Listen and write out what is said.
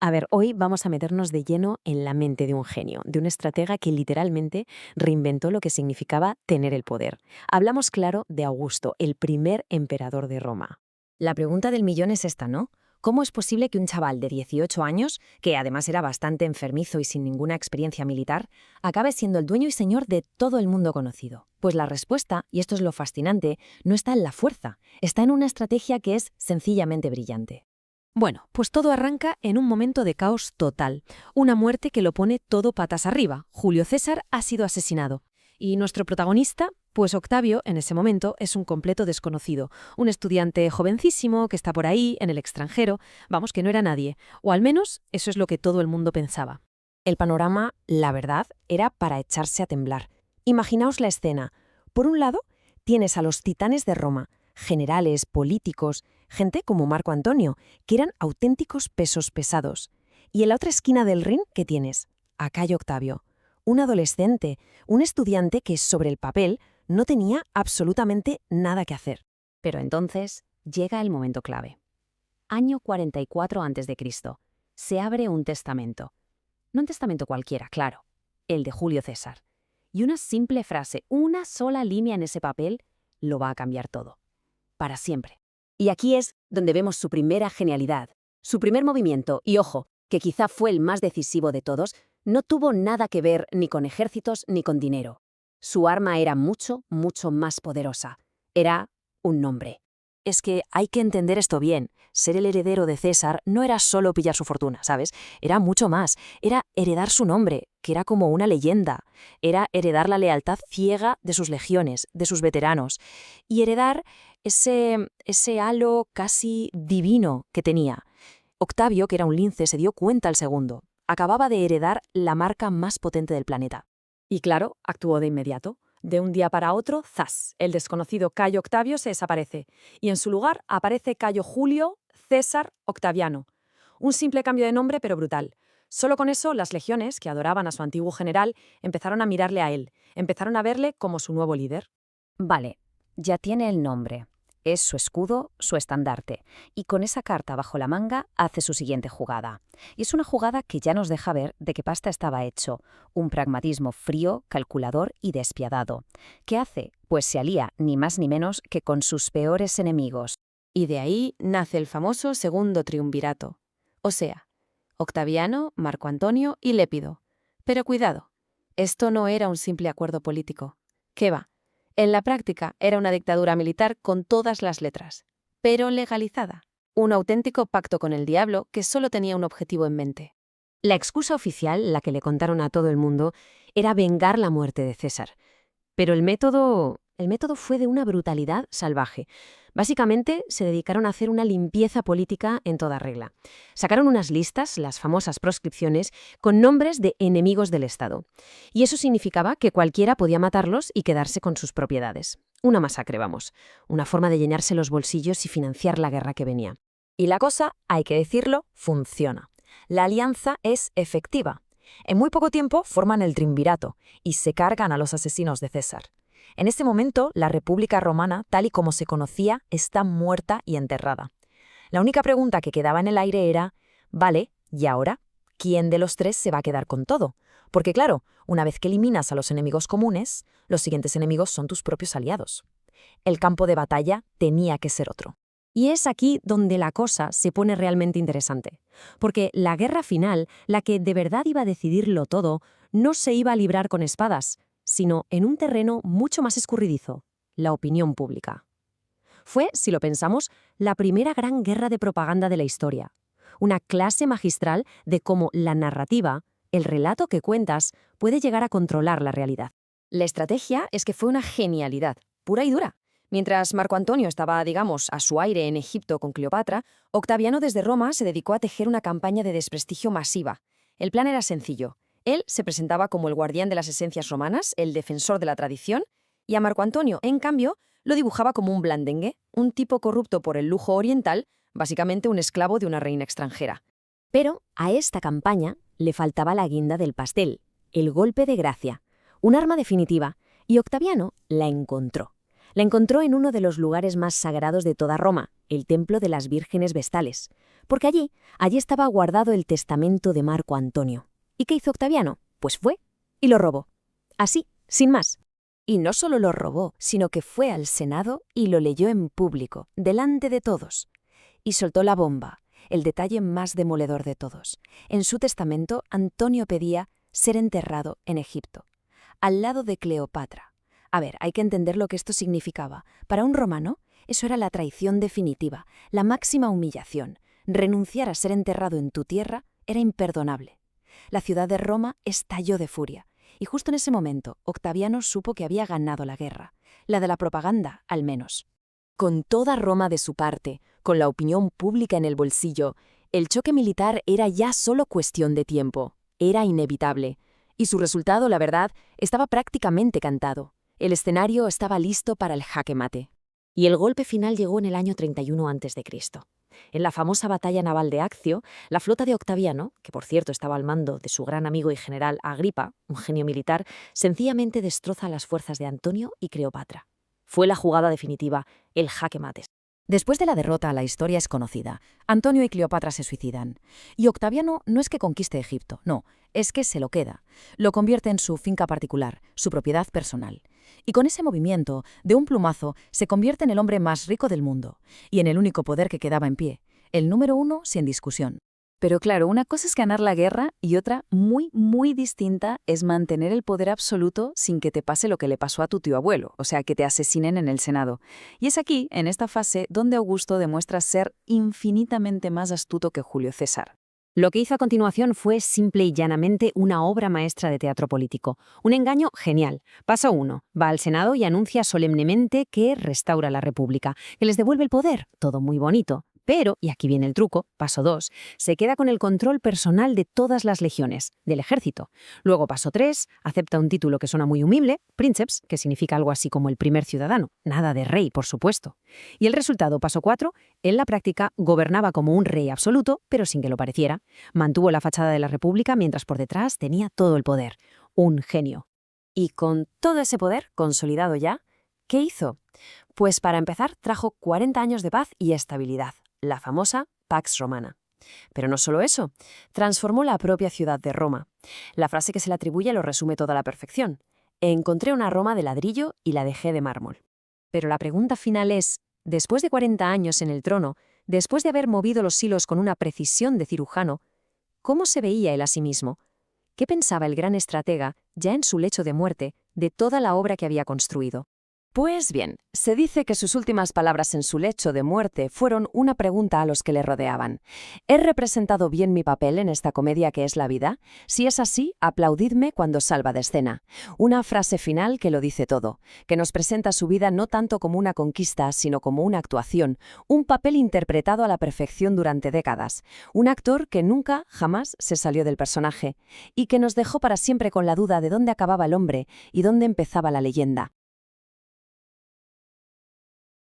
A ver, hoy vamos a meternos de lleno en la mente de un genio, de un estratega que literalmente reinventó lo que significaba tener el poder. Hablamos, claro, de Augusto, el primer emperador de Roma. La pregunta del millón es esta, ¿no? ¿Cómo es posible que un chaval de 18 años, que además era bastante enfermizo y sin ninguna experiencia militar, acabe siendo el dueño y señor de todo el mundo conocido? Pues la respuesta, y esto es lo fascinante, no está en la fuerza, está en una estrategia que es sencillamente brillante. Bueno, pues todo arranca en un momento de caos total, una muerte que lo pone todo patas arriba. Julio César ha sido asesinado. Y nuestro protagonista, pues Octavio, en ese momento, es un completo desconocido, un estudiante jovencísimo que está por ahí, en el extranjero, vamos, que no era nadie, o al menos eso es lo que todo el mundo pensaba. El panorama, la verdad, era para echarse a temblar. Imaginaos la escena. Por un lado, tienes a los titanes de Roma, generales, políticos, gente como Marco Antonio, que eran auténticos pesos pesados. Y en la otra esquina del ring, ¿qué tienes? A Cayo Octavio, un adolescente, un estudiante que sobre el papel no tenía absolutamente nada que hacer. Pero entonces llega el momento clave. Año 44 a.C. Se abre un testamento. No un testamento cualquiera, claro, el de Julio César. Y una simple frase, una sola línea en ese papel, lo va a cambiar todo. Para siempre. Y aquí es donde vemos su primera genialidad. Su primer movimiento, y ojo, que quizá fue el más decisivo de todos, no tuvo nada que ver ni con ejércitos ni con dinero. Su arma era mucho, mucho más poderosa. Era un nombre. Es que hay que entender esto bien. Ser el heredero de César no era solo pillar su fortuna, ¿sabes? Era mucho más. Era heredar su nombre, que era como una leyenda. Era heredar la lealtad ciega de sus legiones, de sus veteranos. Y heredar ese halo casi divino que tenía. Octavio, que era un lince, se dio cuenta al segundo. Acababa de heredar la marca más potente del planeta. Y claro, actuó de inmediato. De un día para otro, ¡zas!, el desconocido Cayo Octavio se desaparece, y en su lugar aparece Cayo Julio César Octaviano. Un simple cambio de nombre, pero brutal. Solo con eso, las legiones, que adoraban a su antiguo general, empezaron a mirarle a él, empezaron a verle como su nuevo líder. Vale, ya tiene el nombre. Es su escudo, su estandarte, y con esa carta bajo la manga hace su siguiente jugada. Y es una jugada que ya nos deja ver de qué pasta estaba hecho, un pragmatismo frío, calculador y despiadado. ¿Qué hace? Pues se alía ni más ni menos que con sus peores enemigos. Y de ahí nace el famoso segundo triunvirato. O sea, Octaviano, Marco Antonio y Lépido. Pero cuidado, esto no era un simple acuerdo político. ¿Qué va? En la práctica era una dictadura militar con todas las letras, pero legalizada. Un auténtico pacto con el diablo que solo tenía un objetivo en mente. La excusa oficial, la que le contaron a todo el mundo, era vengar la muerte de César. Pero el método fue de una brutalidad salvaje. Básicamente, se dedicaron a hacer una limpieza política en toda regla. Sacaron unas listas, las famosas proscripciones, con nombres de enemigos del Estado. Y eso significaba que cualquiera podía matarlos y quedarse con sus propiedades. Una masacre, vamos. Una forma de llenarse los bolsillos y financiar la guerra que venía. Y la cosa, hay que decirlo, funciona. La alianza es efectiva. En muy poco tiempo forman el triunvirato y se cargan a los asesinos de César. En este momento, la República Romana, tal y como se conocía, está muerta y enterrada. La única pregunta que quedaba en el aire era, vale, ¿y ahora? ¿Quién de los tres se va a quedar con todo? Porque claro, una vez que eliminas a los enemigos comunes, los siguientes enemigos son tus propios aliados. El campo de batalla tenía que ser otro. Y es aquí donde la cosa se pone realmente interesante. Porque la guerra final, la que de verdad iba a decidirlo todo, no se iba a librar con espadas, sino en un terreno mucho más escurridizo, la opinión pública. Fue, si lo pensamos, la primera gran guerra de propaganda de la historia. Una clase magistral de cómo la narrativa, el relato que cuentas, puede llegar a controlar la realidad. La estrategia es que fue una genialidad, pura y dura. Mientras Marco Antonio estaba, digamos, a su aire en Egipto con Cleopatra, Octaviano desde Roma se dedicó a tejer una campaña de desprestigio masiva. El plan era sencillo. Él se presentaba como el guardián de las esencias romanas, el defensor de la tradición, y a Marco Antonio, en cambio, lo dibujaba como un blandengue, un tipo corrupto por el lujo oriental, básicamente un esclavo de una reina extranjera. Pero a esta campaña le faltaba la guinda del pastel, el golpe de gracia, un arma definitiva, y Octaviano la encontró. La encontró en uno de los lugares más sagrados de toda Roma, el Templo de las Vírgenes Vestales, porque allí estaba guardado el testamento de Marco Antonio. ¿Y qué hizo Octaviano? Pues fue y lo robó. Así, sin más. Y no solo lo robó, sino que fue al Senado y lo leyó en público, delante de todos. Y soltó la bomba, el detalle más demoledor de todos. En su testamento, Antonio pedía ser enterrado en Egipto, al lado de Cleopatra. A ver, hay que entender lo que esto significaba. Para un romano, eso era la traición definitiva, la máxima humillación. Renunciar a ser enterrado en tu tierra era imperdonable. La ciudad de Roma estalló de furia. Y justo en ese momento, Octaviano supo que había ganado la guerra, la de la propaganda, al menos. Con toda Roma de su parte, con la opinión pública en el bolsillo, el choque militar era ya solo cuestión de tiempo. Era inevitable. Y su resultado, la verdad, estaba prácticamente cantado. El escenario estaba listo para el jaque mate. Y el golpe final llegó en el año 31 a.C. En la famosa batalla naval de Accio, la flota de Octaviano, que por cierto estaba al mando de su gran amigo y general Agripa, un genio militar, sencillamente destroza a las fuerzas de Antonio y Cleopatra. Fue la jugada definitiva, el jaque mate. Después de la derrota, la historia es conocida. Antonio y Cleopatra se suicidan. Y Octaviano no es que conquiste Egipto, no, es que se lo queda. Lo convierte en su finca particular, su propiedad personal. Y con ese movimiento, de un plumazo, se convierte en el hombre más rico del mundo. Y en el único poder que quedaba en pie. El número 1 sin discusión. Pero claro, una cosa es ganar la guerra y otra, muy, muy distinta, es mantener el poder absoluto sin que te pase lo que le pasó a tu tío abuelo, o sea, que te asesinen en el Senado. Y es aquí, en esta fase, donde Augusto demuestra ser infinitamente más astuto que Julio César. Lo que hizo a continuación fue simple y llanamente una obra maestra de teatro político. Un engaño genial. Paso 1. Va al Senado y anuncia solemnemente que restaura la República, que les devuelve el poder. Todo muy bonito. Pero, y aquí viene el truco, paso 2, se queda con el control personal de todas las legiones, del ejército. Luego, paso 3, acepta un título que suena muy humilde, princeps, que significa algo así como el primer ciudadano. Nada de rey, por supuesto. Y el resultado, paso 4, en la práctica gobernaba como un rey absoluto, pero sin que lo pareciera. Mantuvo la fachada de la República mientras por detrás tenía todo el poder. Un genio. Y con todo ese poder consolidado ya, ¿qué hizo? Pues para empezar trajo 40 años de paz y estabilidad. La famosa Pax Romana. Pero no solo eso, transformó la propia ciudad de Roma. La frase que se le atribuye lo resume toda la perfección. Encontré una Roma de ladrillo y la dejé de mármol. Pero la pregunta final es, después de 40 años en el trono, después de haber movido los hilos con una precisión de cirujano, ¿cómo se veía él a sí mismo? ¿Qué pensaba el gran estratega, ya en su lecho de muerte, de toda la obra que había construido? Pues bien, se dice que sus últimas palabras en su lecho de muerte fueron una pregunta a los que le rodeaban. ¿He representado bien mi papel en esta comedia que es la vida? Si es así, aplaudidme cuando salga de escena. Una frase final que lo dice todo, que nos presenta su vida no tanto como una conquista, sino como una actuación, un papel interpretado a la perfección durante décadas. Un actor que nunca, jamás, se salió del personaje, y que nos dejó para siempre con la duda de dónde acababa el hombre y dónde empezaba la leyenda.